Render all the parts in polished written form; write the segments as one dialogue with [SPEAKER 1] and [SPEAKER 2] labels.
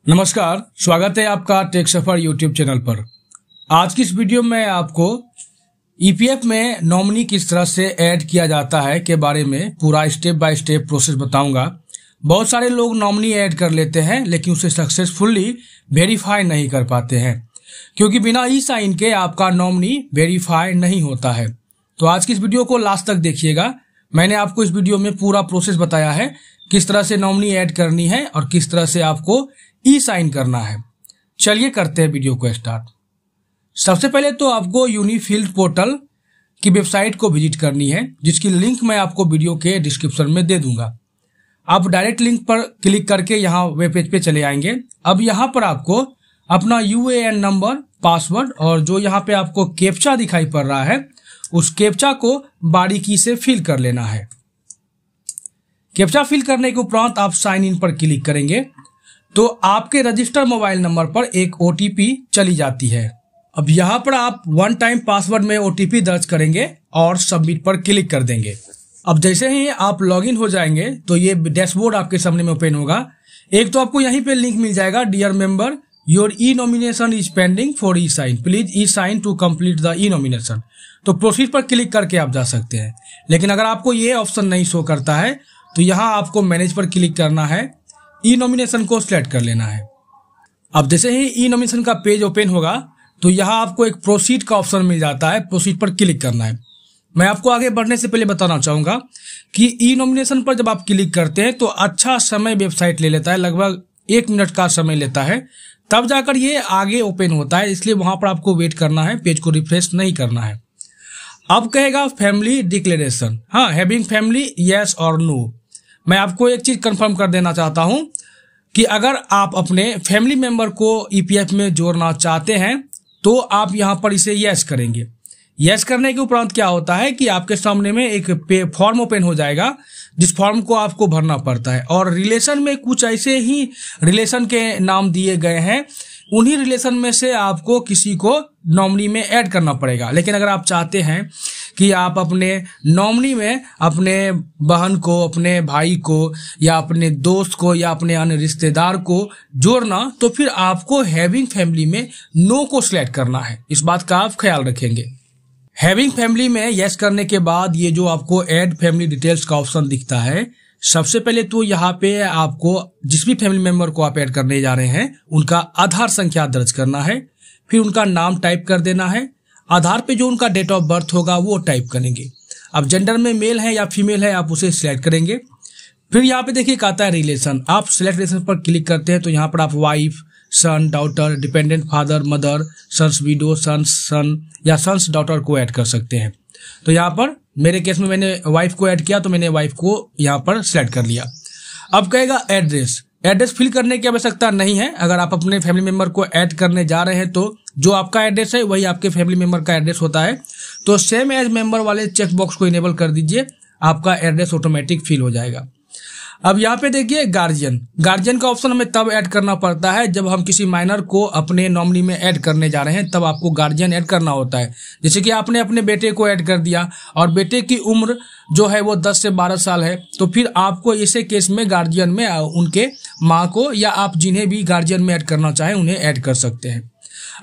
[SPEAKER 1] नमस्कार, स्वागत है आपका टेक सफर यूट्यूब चैनल पर। आज की इस वीडियो में आपको ईपीएफ में नॉमिनी किस तरह से ऐड किया जाता है के बारे में पूरा स्टेप बाय स्टेप प्रोसेस बताऊंगा। बहुत सारे लोग नॉमिनी ऐड कर लेते हैं लेकिन उसे सक्सेसफुली वेरीफाई नहीं कर पाते हैं, क्योंकि बिना ई साइन के आपका नॉमिनी वेरीफाई नहीं होता है। तो आज की इस वीडियो को लास्ट तक देखिएगा। मैंने आपको इस वीडियो में पूरा प्रोसेस बताया है, किस तरह से नॉमिनी ऐड करनी है और किस तरह से आपको ई साइन करना है। चलिए करते हैं वीडियो को स्टार्ट। सबसे पहले तो आपको यूनिफील्ड पोर्टल की वेबसाइट को विजिट करनी है, जिसकी लिंक मैं आपको वीडियो के डिस्क्रिप्शन में दे दूंगा। आप डायरेक्ट लिंक पर क्लिक करके यहाँ वेब पेज पे चले आएंगे। अब यहाँ पर आपको अपना यूएएन नंबर, पासवर्ड और जो यहाँ पे आपको कैप्चा दिखाई पड़ रहा है उस कैप्चा को बारीकी से फिल कर लेना है। कैप्चा फिल करने के उपरांत आप साइन इन पर क्लिक करेंगे तो आपके रजिस्टर्ड मोबाइल नंबर पर एक ओटीपी चली जाती है। अब यहाँ पर आप वन टाइम पासवर्ड में ओटीपी दर्ज करेंगे और सबमिट पर क्लिक कर देंगे। अब जैसे ही आप लॉगिन हो जाएंगे तो ये डैशबोर्ड आपके सामने में ओपन होगा। एक तो आपको यहीं पे लिंक मिल जाएगा, dear member your e nomination is pending for e sign, please e sign to complete the e nomination. तो प्रोसीड पर क्लिक करके आप जा सकते हैं। लेकिन अगर आपको ये ऑप्शन नहीं शो करता है तो यहाँ आपको मैनेज पर क्लिक करना है, ई नॉमिनेशन को सिलेक्ट कर लेना है। अब जैसे ही ई नॉमिनेशन का पेज ओपन होगा तो यहाँ आपको एक प्रोसीड का ऑप्शन मिल जाता है, प्रोसीड पर क्लिक करना है। मैं आपको आगे बढ़ने से पहले बताना चाहूंगा कि ई नॉमिनेशन पर जब आप क्लिक करते हैं तो अच्छा समय वेबसाइट ले लेता है, लगभग 1 मिनट का समय लेता है, तब जाकर ये आगे ओपन होता है। इसलिए वहां पर आपको वेट करना है, पेज को रिफ्रेश नहीं करना है। अब कहेगा फैमिली डिक्लेरेशन, हाँ, हैविंग फैमिली यस और नो। मैं आपको एक चीज कंफर्म कर देना चाहता हूं कि अगर आप अपने फैमिली मेंबर को ईपीएफ में जोड़ना चाहते हैं तो आप यहां पर इसे यस करेंगे। यस करने के उपरांत क्या होता है कि आपके सामने में एक फॉर्म ओपन हो जाएगा, जिस फॉर्म को आपको भरना पड़ता है। और रिलेशन में कुछ ऐसे ही रिलेशन के नाम दिए गए हैं, उन्हीं रिलेशन में से आपको किसी को नॉमिनी में ऐड करना पड़ेगा। लेकिन अगर आप चाहते हैं कि आप अपने नॉमिनी में अपने बहन को, अपने भाई को या अपने दोस्त को या अपने अन्य रिश्तेदार को जोड़ना, तो फिर आपको हैविंग फैमिली में नो को सिलेक्ट करना है। इस बात का आप ख्याल रखेंगे। हैविंग फैमिली में यस करने के बाद ये जो आपको ऐड फैमिली डिटेल्स का ऑप्शन दिखता है, सबसे पहले तो यहाँ पे आपको जिस भी फैमिली मेंबर को आप ऐड करने जा रहे हैं उनका आधार संख्या दर्ज करना है, फिर उनका नाम टाइप कर देना है, आधार पे जो उनका डेट ऑफ बर्थ होगा वो टाइप करेंगे। अब जेंडर में मेल है या फीमेल है आप उसे सिलेक्ट करेंगे। फिर यहाँ पे देखिए आता है रिलेशन, आप सिलेक्ट रिलेशन पर क्लिक करते हैं तो यहाँ पर आप wife, son, daughter, dependent father, mother, sons widow, sons son या सन्स डॉटर को ऐड कर सकते हैं। तो यहाँ पर मेरे केस में मैंने वाइफ को ऐड किया तो मैंने वाइफ को यहाँ पर सिलेक्ट कर लिया। अब कहेगा एड्रेस, एड्रेस फिल करने की आवश्यकता नहीं है। अगर आप अपने फैमिली मेंबर को ऐड करने जा रहे हैं तो जो आपका एड्रेस है वही आपके फैमिली मेंबर का एड्रेस होता है। तो सेम एज मेंबर वाले चेक बॉक्स को इनेबल कर दीजिए, आपका एड्रेस ऑटोमेटिक फिल हो जाएगा। अब यहाँ पे देखिए गार्जियन, गार्जियन का ऑप्शन हमें तब ऐड करना पड़ता है जब हम किसी माइनर को अपने नॉमिनी में ऐड करने जा रहे हैं, तब आपको गार्जियन ऐड करना होता है। जैसे कि आपने अपने बेटे को ऐड कर दिया और बेटे की उम्र जो है वो 10 से 12 साल है, तो फिर आपको ऐसे केस में गार्जियन में उनके माँ को या आप जिन्हें भी गार्जियन में ऐड करना चाहें उन्हें ऐड कर सकते हैं।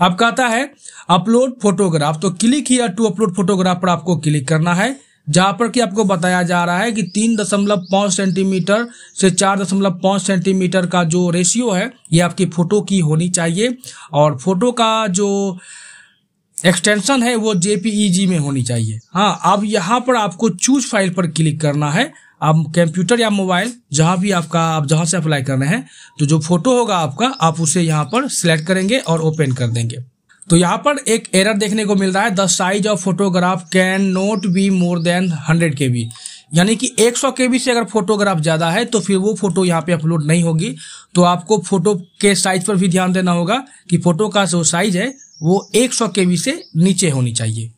[SPEAKER 1] अब कहता है अपलोड फोटोग्राफ, तो click here to upload photograph पर आपको क्लिक करना है, जहां पर कि आपको बताया जा रहा है कि 3.5 सेंटीमीटर से 4.5 सेंटीमीटर का जो रेशियो है ये आपकी फोटो की होनी चाहिए और फोटो का जो एक्सटेंशन है वो जेपीईजी में होनी चाहिए। हाँ, अब यहाँ पर आपको चूज फाइल पर क्लिक करना है। आप कंप्यूटर या मोबाइल जहां भी आपका, आप जहां से अप्लाई कर रहे हैं, तो जो फोटो होगा आपका आप उसे यहाँ पर सिलेक्ट करेंगे और ओपन कर देंगे। तो यहाँ पर एक एरर देखने को मिल रहा है, the size of photograph can not be more than 100 KB, यानी कि 100 KB से अगर फोटोग्राफ ज्यादा है तो फिर वो फोटो यहाँ पे अपलोड नहीं होगी। तो आपको फोटो के साइज पर भी ध्यान देना होगा कि फोटो का जो साइज है वो 100 KB से नीचे होनी चाहिए।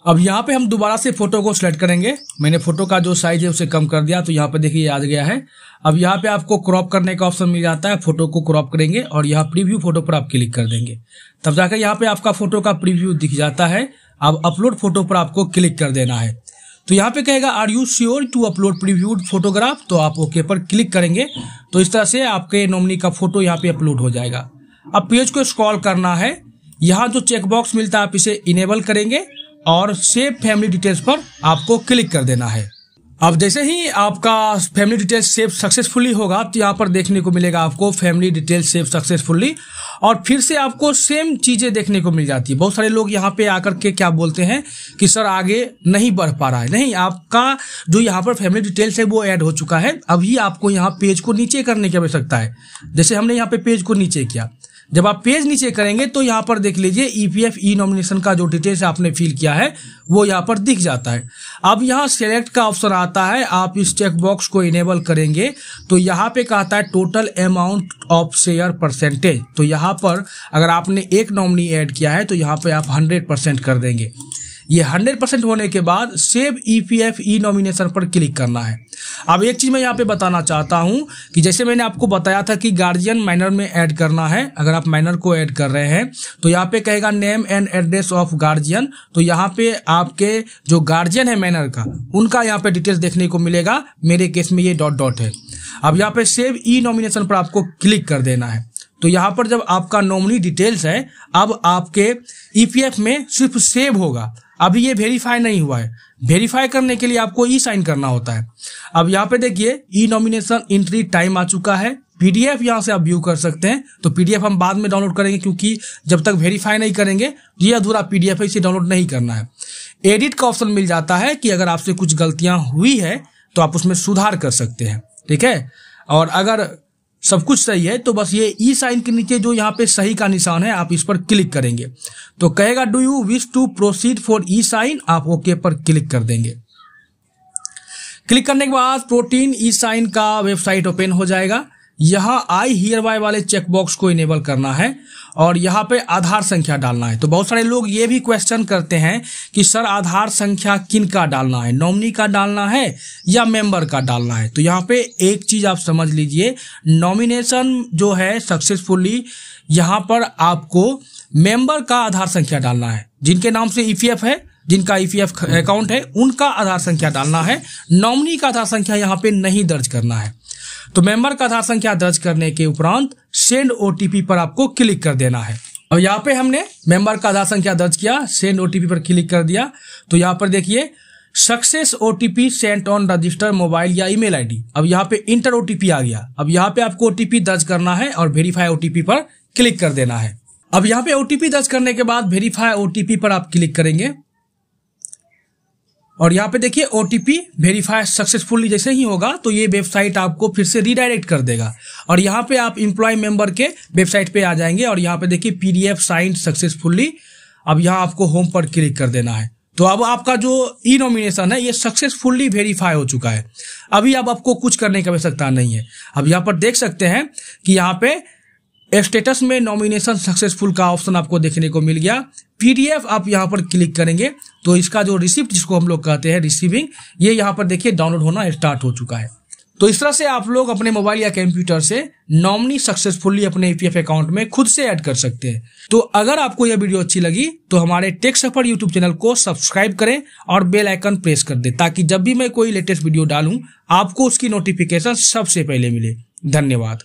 [SPEAKER 1] अब यहाँ पे हम दोबारा से फोटो को सिलेक्ट करेंगे। मैंने फोटो का जो साइज है उसे कम कर दिया, तो यहाँ पे देखिए आ गया है। अब यहाँ पे आपको क्रॉप करने का ऑप्शन मिल जाता है, फोटो को क्रॉप करेंगे और यहाँ प्रीव्यू फोटो पर आप क्लिक कर देंगे, तब जाकर यहाँ पे आपका फोटो का प्रीव्यू दिख जाता है। अब अपलोड फोटो पर आपको क्लिक कर देना है। तो यहाँ पे कहेगा are you sure to upload previewed photograph, तो आप ओके पर क्लिक करेंगे तो इस तरह से आपके नॉमिनी का फोटो यहाँ पे अपलोड हो जाएगा। अब पेज को स्क्रॉल करना है, यहाँ जो चेकबॉक्स मिलता है आप इसे इनेबल करेंगे और सेव फैमिली डिटेल्स पर आपको क्लिक कर देना है। अब जैसे ही आपका फैमिली डिटेल्स सेव सक्सेसफुली होगा तो यहाँ पर देखने को मिलेगा आपको फैमिली डिटेल्स सेव सक्सेसफुली, और फिर से आपको सेम चीजें देखने को मिल जाती है। बहुत सारे लोग यहाँ पे आकर के क्या बोलते हैं कि सर आगे नहीं बढ़ पा रहा है। नहीं, आपका जो यहाँ पर फैमिली डिटेल्स है वो ऐड हो चुका है। अभी आपको यहाँ पेज को नीचे करने की आवश्यकता है। जैसे हमने यहाँ पे पेज को नीचे किया, जब आप पेज नीचे करेंगे तो यहाँ पर देख लीजिए ईपीएफ ई नॉमिनेशन का जो डिटेल्स आपने फिल किया है वो यहाँ पर दिख जाता है। अब यहाँ सेलेक्ट का ऑप्शन आता है, आप इस चेक बॉक्स को इनेबल करेंगे तो यहाँ पे कहता है total amount of share percentage. तो यहाँ पर अगर आपने एक नॉमिनी ऐड किया है तो यहाँ पे आप 100% कर देंगे। ये 100% होने के बाद सेव ईपीएफ ई नॉमिनेशन पर क्लिक करना है। अब एक चीज मैं यहाँ पे बताना चाहता हूँ कि जैसे मैंने आपको बताया था कि गार्जियन माइनर में ऐड करना है। अगर आप माइनर को ऐड कर रहे हैं तो यहाँ पे कहेगा name and address of guardian, तो यहाँ पे आपके जो गार्जियन है माइनर का उनका यहाँ पे डिटेल्स देखने को मिलेगा। मेरे केस में ये डॉट है। अब यहाँ पे सेव ई नॉमिनेशन पर आपको क्लिक कर देना है। तो यहाँ पर जब आपका नॉमिनी डिटेल्स है, अब आपके ईपीएफ में सिर्फ सेव होगा, अभी ये वेरीफाई नहीं हुआ है। वेरीफाई करने के लिए आपको ई साइन करना होता है। अब यहाँ पे देखिए ई नॉमिनेशन एंट्री टाइम आ चुका है। पीडीएफ यहाँ से आप व्यू कर सकते हैं। तो पीडीएफ हम बाद में डाउनलोड करेंगे क्योंकि जब तक वेरीफाई नहीं करेंगे ये अधूरा पीडीएफ है, इसे डाउनलोड नहीं करना है। एडिट का ऑप्शन मिल जाता है कि अगर आपसे कुछ गलतियां हुई है तो आप उसमें सुधार कर सकते हैं, ठीक है। और अगर सब कुछ सही है तो बस ये ई साइन के नीचे जो यहाँ पे सही का निशान है आप इस पर क्लिक करेंगे तो कहेगा do you wish to proceed for e sign, आप ओके पर क्लिक कर देंगे। क्लिक करने के बाद प्रोटीन ई साइन का वेबसाइट ओपन हो जाएगा। यहाँ आई हियर बाय वाले चेकबॉक्स को इनेबल करना है और यहाँ पे आधार संख्या डालना है। तो बहुत सारे लोग ये भी क्वेश्चन करते हैं कि सर आधार संख्या किन का डालना है, नॉमिनी का डालना है या मेंबर का डालना है। तो यहाँ पे एक चीज आप समझ लीजिए, नॉमिनेशन जो है सक्सेसफुली यहाँ पर आपको मेंबर का आधार संख्या डालना है। जिनके नाम से ईपीएफ है, जिनका ईपीएफ अकाउंट है, उनका आधार संख्या डालना है। नॉमिनी का आधार संख्या यहाँ पे नहीं दर्ज करना है। तो मेंबर का आधार संख्या दर्ज करने के उपरांत सेंड ओटीपी पर आपको क्लिक कर देना है। अब यहाँ पे हमने मेंबर का आधार संख्या दर्ज किया, सेंड ओटीपी पर क्लिक कर दिया तो यहाँ पर देखिए success OTP Saint on register mobile या ईमेल आईडी। अब यहाँ पे इंटर ओटीपी आ गया। अब यहाँ पे आपको ओटीपी दर्ज करना है और वेरीफाई ओटीपी पर क्लिक कर देना है। अब यहाँ पे ओटीपी दर्ज करने के बाद वेरीफाई ओटीपी पर आप क्लिक करेंगे और यहाँ पे देखिए ओटीपी वेरीफाई सक्सेसफुली जैसे ही होगा तो ये वेबसाइट आपको फिर से रीडायरेक्ट कर देगा और यहाँ पे आप एम्प्लॉय मेंबर के वेबसाइट पे आ जाएंगे और यहाँ पे देखिए पीडीएफ साइंड सक्सेसफुली। अब यहाँ आपको होम पर क्लिक कर देना है। तो अब आपका जो ई नॉमिनेशन है ये सक्सेसफुली वेरीफाई हो चुका है। अभी अब आपको कुछ करने की आवश्यकता नहीं है। अब यहाँ पर देख सकते हैं कि यहाँ पे स्टेटस में नॉमिनेशन सक्सेसफुल का ऑप्शन आपको देखने को मिल गया। पीडीएफ आप यहाँ पर क्लिक करेंगे तो इसका जो रिसिप्ट जिसको हम लोग कहते हैं रिसीविंग, ये यहाँ पर देखिए डाउनलोड होना स्टार्ट हो चुका है। तो इस तरह से आप लोग अपने मोबाइल या कंप्यूटर से नॉमिनी सक्सेसफुली अपने ईपीएफ अकाउंट में खुद से ऐड कर सकते हैं। तो अगर आपको यह वीडियो अच्छी लगी तो हमारे टेक सफर यूट्यूब चैनल को सब्सक्राइब करें और बेल आइकन प्रेस कर दें ताकि जब भी मैं कोई लेटेस्ट वीडियो डालूं आपको उसकी नोटिफिकेशन सबसे पहले मिले। धन्यवाद।